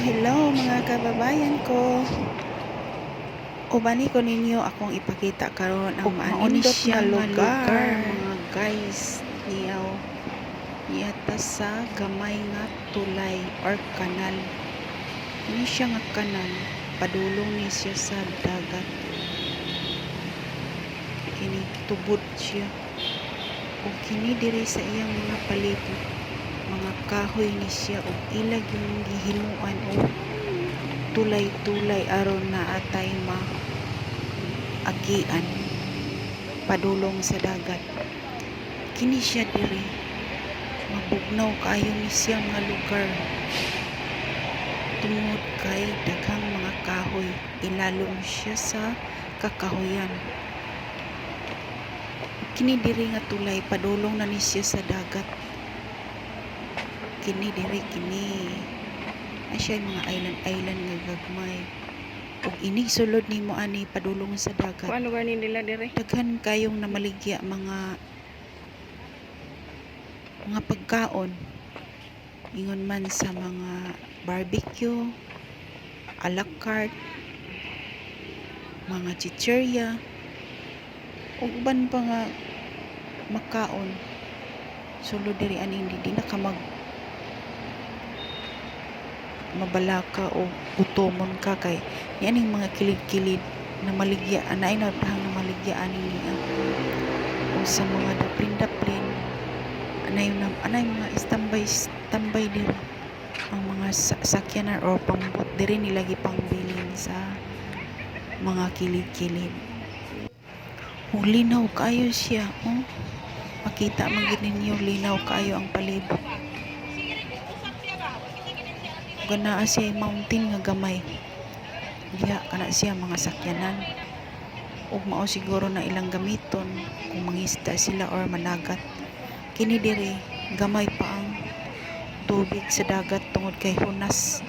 Hello mga kababayan ko. Ubani ko ninyo akong ipakita karon ang maanindot nga lugar mga guys. Niyata sa gamay nga tulay or kanal. Ini siya nga kanal, padulong ni siya sa dagat. Kini tubod siya. O kini diri sa iyang mga palibot. Mga kahoy ni siya o ilag yung gihimuan o tulay-tulay aron na atay maagian padulong sa dagat. Kini siya diri mabugnaw kaayo ni siya mga lugar tungod kay daghang mga kahoy, ilalom siya sa kakahoyan. Kini diri nga tulay padulong na ni siya sa dagat. Kini diri ay siya mga island nga gagmay. Ug inig sulod nimo ani padulong sa dagat. Kuan lugar ni nila dire? Daghan kayong namaligya mga pagkaon. Ingon man sa mga barbecue, a la carte, mga chichirya, ug uban pa nga makaon. Sulod diri ani hindi na ka mabalaka o utomon ka kay yaning mga kilid-kilid na maligya anay na pahang na maligya ani niya o sa mga daplin anay mga tambay diri ang mga sakyanan or pambot diri nila gipangbilin sa mga kilid-kilid. Linaw kayo siya makita man gid ninyo linaw kayo ang palibot. Ganaa siya mountain nga gamay. Diha kana siya mga sakyanan. Ug mao siguro na ilang gamiton kung mangisda sila or managat. Kini diri gamay pa ang tubig sa dagat tungod kay hunas.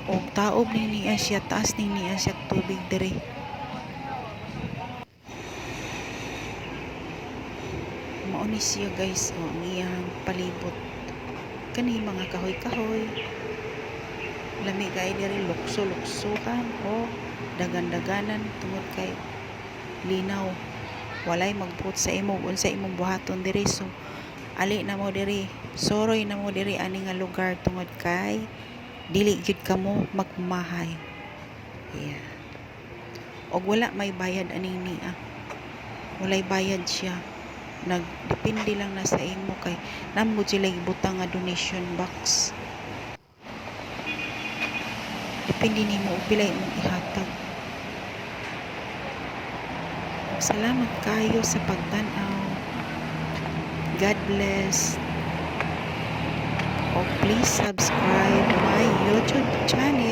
Ug taob ni niya siya, taas ni niya siya tubig diri. Mao ni siya guys ang iyang palibot. Kani mga kahoy-kahoy. Lami kay diri lukso-luksuhan o dagan-daganan tungod kay linaw. Walay magbuot sa imo unsa imong buhaton diri, so ali na mo diri, soroy na mo diri ani nga lugar tungod kay dili gyud kamo magmahay. Yeah. Og wala may bayad ani niya. Walay bayad siya. Nagdepende lang na sa imo kay namo sila ibutang nga donation box. Depende nimo og pila imong ihatag. Salamat kayo sa pagtan-aw. God bless. Oh, please subscribe my YouTube channel.